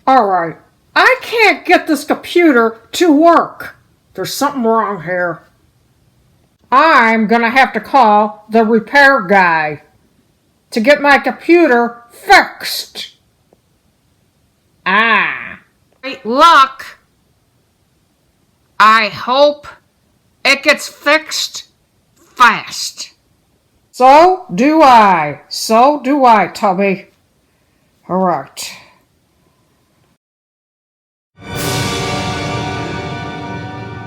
Alright, I can't get this computer to work. There's something wrong here. I'm gonna have to call the repair guy to get my computer fixed. Great luck. I hope it gets fixed fast. So do I, Tubby. Alright.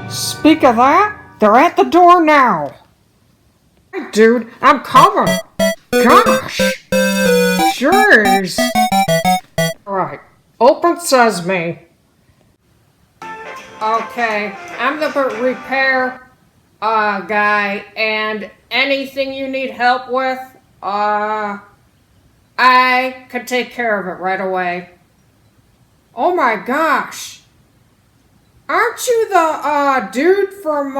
Speak of that, they're at the door now. Hey, dude, I'm coming. Gosh. Jeez. Alright, open sesame. Okay, I'm the repair guy, and anything you need help with, I could take care of it right away. Oh my gosh. Aren't you the dude from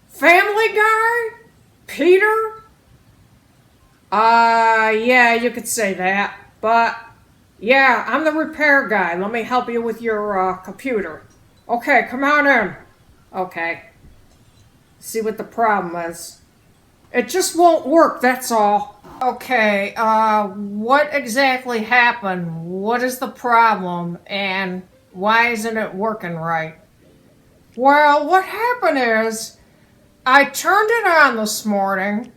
Family Guy? Peter? Yeah, you could say that. But, yeah, I'm the repair guy. Let me help you with your computer. Okay, come on in. Okay. See what the problem is. It just won't work, that's all. Okay, what exactly happened? What is the problem? And why isn't it working right? Well, what happened is, I turned it on this morning,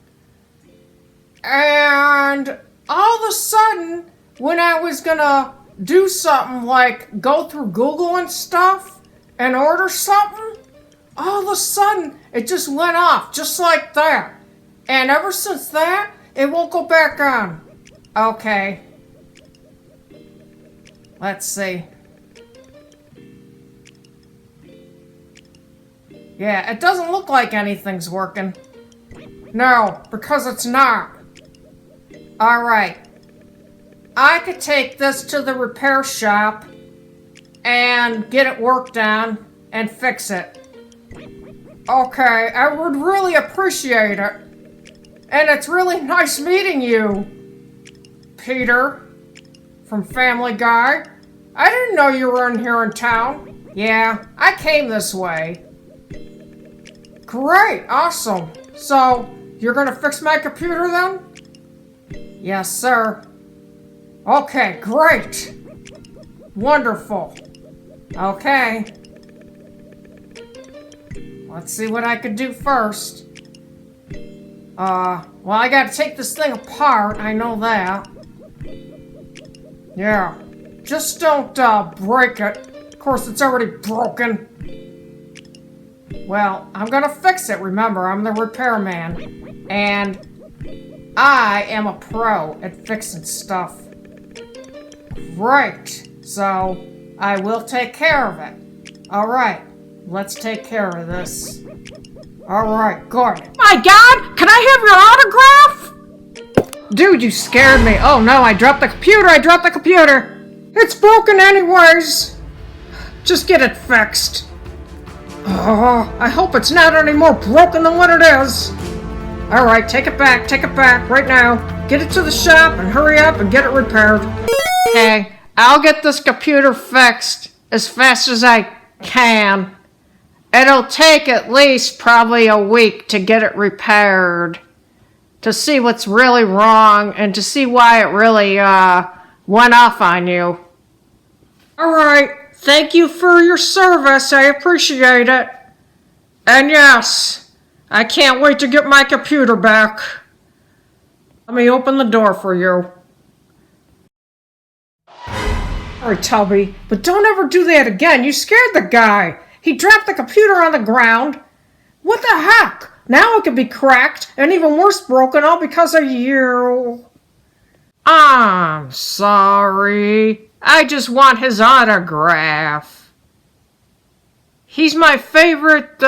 and all of a sudden, when I was gonna do something like go through Google and stuff and order something, all of a sudden, it just went off, just like that. And ever since that, it won't go back on. Okay. Let's see. Yeah, it doesn't look like anything's working. No, because it's not. Alright. I could take this to the repair shop and get it worked on and fix it. Okay, I would really appreciate it. And it's really nice meeting you, Peter, from Family Guy. I didn't know you were in here in town. Yeah, I came this way. Great, awesome. So, you're gonna fix my computer then? Yes, sir. Okay, great. Wonderful. Okay. Let's see what I could do first. Well, I gotta take this thing apart, I know that. Yeah. Just don't, break it. Of course, it's already broken. Well, I'm gonna fix it, remember, I'm the repairman. And I am a pro at fixing stuff. Great. So, I will take care of it. Alright, let's take care of this. Alright, good. My God, can I have your autograph? Dude, you scared me. Oh no, I dropped the computer. It's broken anyways. Just get it fixed. Oh, I hope it's not any more broken than what it is. Alright, take it back right now. Get it to the shop and hurry up and get it repaired. Okay, I'll get this computer fixed as fast as I can. It'll take at least probably a week to get it repaired. To see what's really wrong and to see why it really, went off on you. Alright, thank you for your service. I appreciate it. And yes, I can't wait to get my computer back. Let me open the door for you. Sorry, Tubby, but don't ever do that again. You scared the guy. He dropped the computer on the ground. What the heck? Now it could be cracked and even worse broken all because of you. I'm sorry. I just want his autograph. He's my favorite,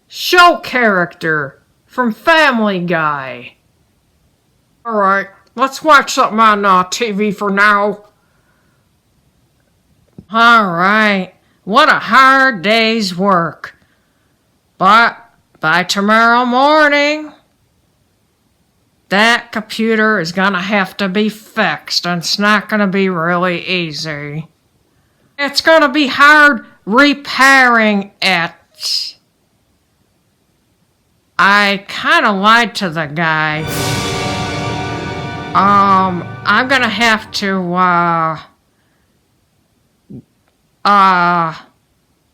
show character from Family Guy. Alright, let's watch something on TV for now. All right, what a hard day's work. But by tomorrow morning, that computer is gonna have to be fixed, and it's not gonna be really easy. It's gonna be hard repairing it. I kinda lied to the guy. I'm gonna have to,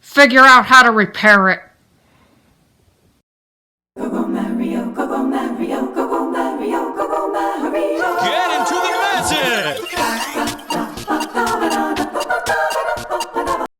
figure out how to repair it.